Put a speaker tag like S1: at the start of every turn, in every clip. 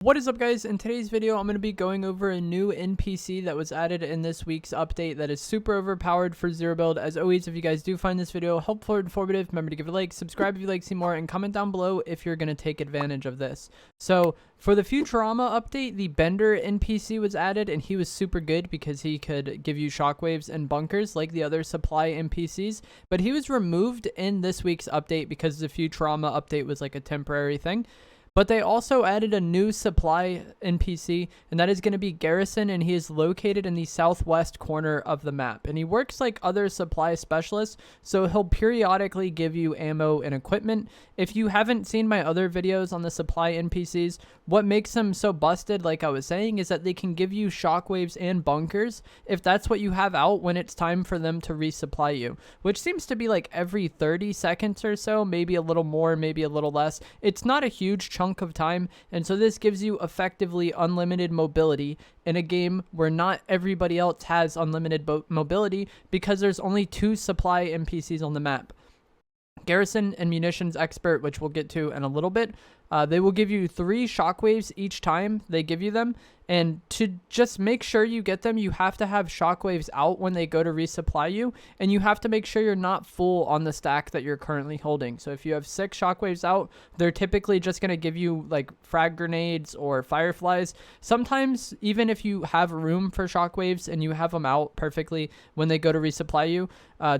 S1: What is up, guys? In today's video, I'm going to be going over a new NPC that was added in this week's update that is super overpowered for Zero Build. As always, if you guys do find this video helpful or informative, remember to give it a like, subscribe if you'd like to see more, and comment down below if you're going to take advantage of this. So, for the Futurama update, the Bender NPC was added, and he was super good because he could give you shockwaves and bunkers like the other supply NPCs, but he was removed in this week's update because the Futurama update was like a temporary thing. But they also added a new supply NPC, and that is going to be Garrison, and he is located in the southwest corner of the map. And he works like other supply specialists, so he'll periodically give you ammo and equipment. If you haven't seen my other videos on the supply NPCs, what makes them so busted, like I was saying, is that they can give you shockwaves and bunkers if that's what you have out when it's time for them to resupply you, which seems to be like every 30 seconds or so, maybe a little more, maybe a little less. It's not a huge chunk of time, and so this gives you effectively unlimited mobility in a game where not everybody else has unlimited mobility because there's only 2 supply NPCs on the map. Garrison and Munitions Expert, which we'll get to in a little bit, they will give you 3 shockwaves each time they give you them, and to just make sure you get them, you have to have shockwaves out when they go to resupply you, and you have to make sure you're not full on the stack that you're currently holding. So if you have 6 shockwaves out, they're typically just going to give you like frag grenades or fireflies. Sometimes even if you have room for shockwaves and you have them out perfectly when they go to resupply you,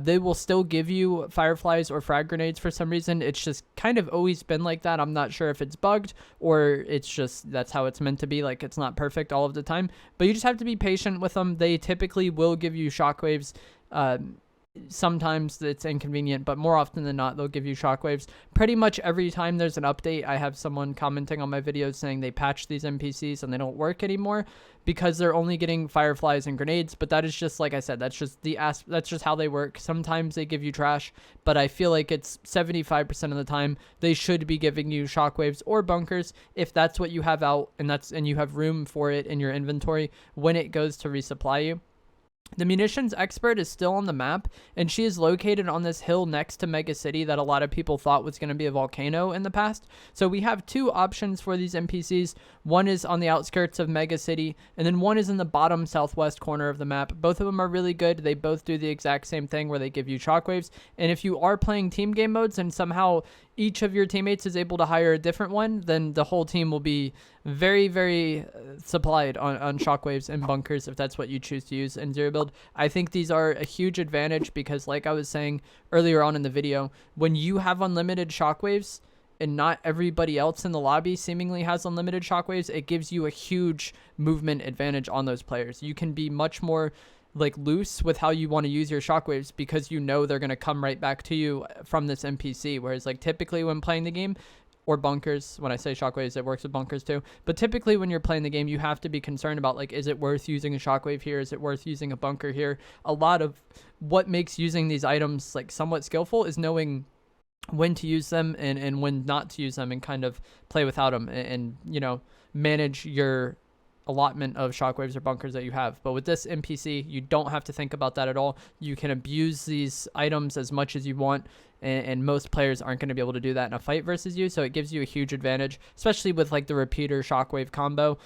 S1: they will still give you fireflies or frag grenades for some reason. It's just kind of always been like that. I'm not sure if it's bugged or it's just that's how it's meant to be. Like, it's not perfect all of the time, but you just have to be patient with them. They typically will give you shockwaves. Sometimes it's inconvenient, but more often than not, they'll give you shockwaves. Pretty much every time there's an update, I have someone commenting on my videos saying they patched these NPCs and they don't work anymore because they're only getting fireflies and grenades. But that is just, like I said, that's just how they work. Sometimes they give you trash, but I feel like it's 75% of the time they should be giving you shockwaves or bunkers if that's what you have out and you have room for it in your inventory when it goes to resupply you. The Munitions Expert is still on the map, and she is located on this hill next to Mega City that a lot of people thought was going to be a volcano in the past. So we have 2 options for these NPCs. One is on the outskirts of Mega City, and then one is in the bottom southwest corner of the map. Both of them are really good. They both do the exact same thing where they give you shockwaves. And if you are playing team game modes and somehow each of your teammates is able to hire a different one, then the whole team will be very, very supplied on shockwaves and bunkers if that's what you choose to use in Zero Build. I think these are a huge advantage because, like I was saying earlier on in the video, when you have unlimited shockwaves and not everybody else in the lobby seemingly has unlimited shockwaves, it gives you a huge movement advantage on those players. You can be much more like loose with how you want to use your shockwaves because you know they're going to come right back to you from this NPC. Whereas like typically when playing the game, or bunkers, when I say shockwaves, it works with bunkers too, but typically when you're playing the game, you have to be concerned about like, is it worth using a shockwave here? Is it worth using a bunker here? A lot of what makes using these items like somewhat skillful is knowing when to use them and when not to use them, and kind of play without them and you know, manage your allotment of shockwaves or bunkers that you have. But with this NPC, you don't have to think about that at all. You can abuse these items as much as you want, and most players aren't going to be able to do that in a fight versus you, so it gives you a huge advantage, especially with like the repeater shockwave combo.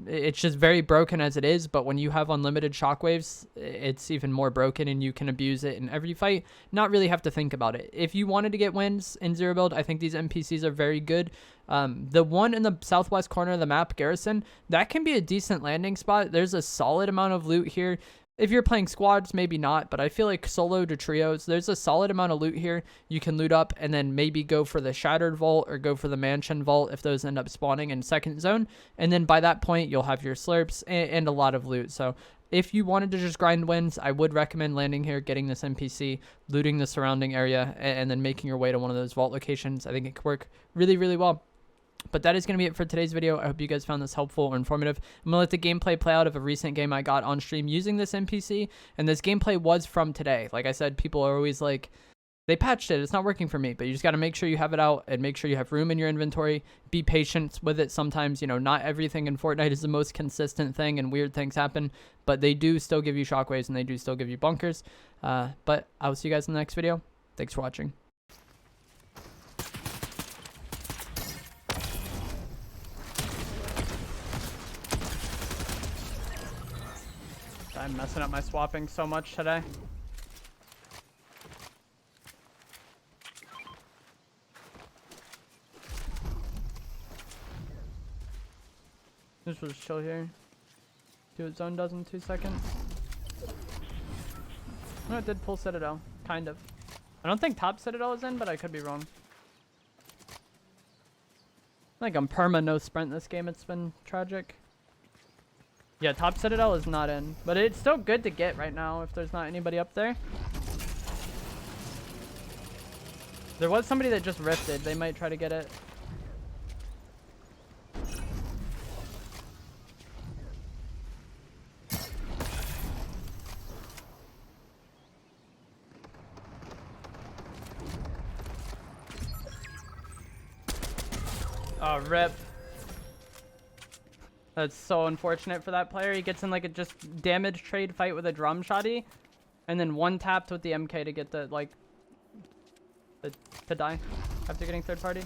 S1: It's just very broken as it is, but when you have unlimited shockwaves, it's even more broken, and you can abuse it in every fight, not really have to think about it. If you wanted to get wins in Zero Build, I think these NPCs are very good. The one in the southwest corner of the map, Garrison, that can be a decent landing spot. There's a solid amount of loot here. If you're playing squads, maybe not, but I feel like solo to trios, there's a solid amount of loot here. You can loot up and then maybe go for the Shattered Vault or go for the Mansion Vault if those end up spawning in second zone. And then by that point, you'll have your slurps and a lot of loot. So if you wanted to just grind wins, I would recommend landing here, getting this NPC, looting the surrounding area, and then making your way to one of those vault locations. I think it could work really, really well. But that is going to be it for today's video. I hope you guys found this helpful or informative. I'm going to let the gameplay play out of a recent game I got on stream using this NPC. And this gameplay was from today. Like I said, people are always like, they patched it, it's not working for me. But you just got to make sure you have it out and make sure you have room in your inventory. Be patient with it. Sometimes, you know, not everything in Fortnite is the most consistent thing and weird things happen. But they do still give you shockwaves and they do still give you bunkers. But I will see you guys in the next video. Thanks for watching. I'm messing up my swapping so much today. This was chill here. Do what zone does in 2 seconds. No, it did pull Citadel. Kind of. I don't think top Citadel is in, but I could be wrong. Like I'm perma no sprint this game. It's been tragic. Yeah, top Citadel is not in. But it's still good to get right now if there's not anybody up there. There was somebody that just rifted. They might try to get it. Oh, rip. That's so unfortunate for that player. He gets in like a just damage trade fight with a drum shotty, and then one tapped with the MK to get the like to die after getting third party.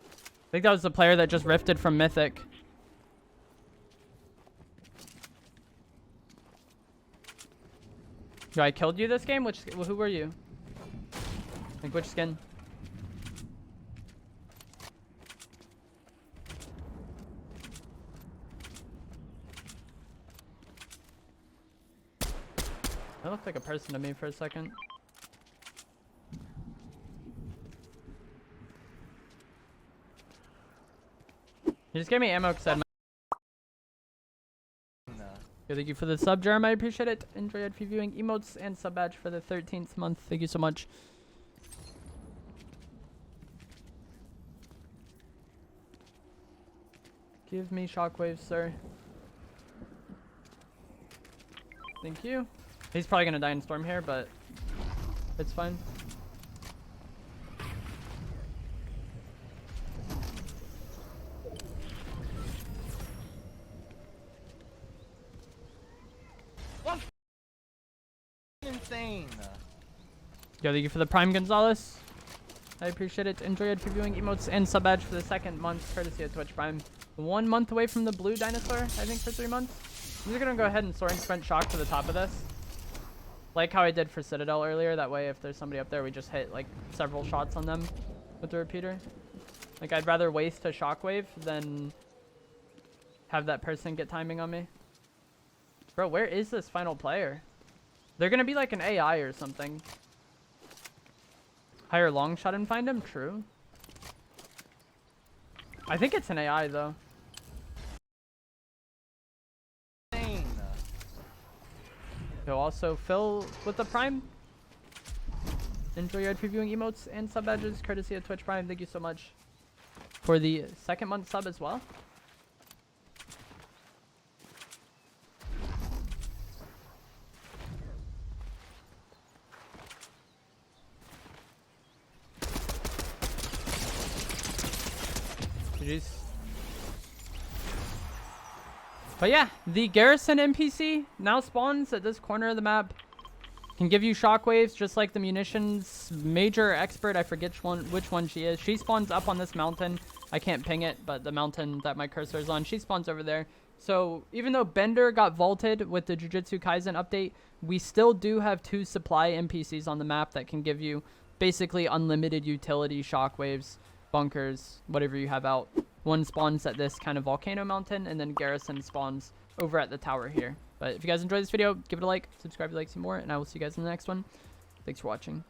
S1: I think that was the player that just rifted from Mythic. Yo, I killed you this game? Who were you? Like which skin? That looked like a person to me for a second. He just gave me ammo because I had my... Yo, thank you for the sub, Jeremy. I appreciate it. Enjoyed viewing emotes and sub badge for the 13th month. Thank you so much. Give me shockwaves, sir. Thank you. He's probably gonna die in storm here, but it's fine.
S2: What? Insane.
S1: Yo, thank you for the Prime Gonzalez. I appreciate it. Enjoyed previewing emotes and sub badge for the 2nd month, courtesy of Twitch Prime. 1 month away from the blue dinosaur, I think, for 3 months. I'm just gonna go ahead and soaring sprint shock to the top of this. Like how I did for Citadel earlier. That way, if there's somebody up there, we just hit like several shots on them with the repeater. Like I'd rather waste a shockwave than have that person get timing on me. Bro, where is this final player? They're gonna be like an AI or something. Hire long shot and find him? True. I think it's an AI though. Yo, also Phil with the Prime. Enjoy your previewing emotes and sub badges, courtesy of Twitch Prime. Thank you so much for the 2nd month sub as well. GG's. But yeah, the Garrison NPC now spawns at this corner of the map. Can give you shockwaves just like the munitions major expert. I forget which one she is. She spawns up on this mountain. I can't ping it, but the mountain that my cursor is on, she spawns over there. So even though Bender got vaulted with the Jujutsu Kaisen update, we still do have 2 supply NPCs on the map that can give you basically unlimited utility shockwaves, bunkers, whatever you have out. One spawns at this kind of volcano mountain, and then Garrison spawns over at the tower here. But if you guys enjoyed this video, give it a like, subscribe if you'd like to see more, and I will see you guys in the next one. Thanks for watching.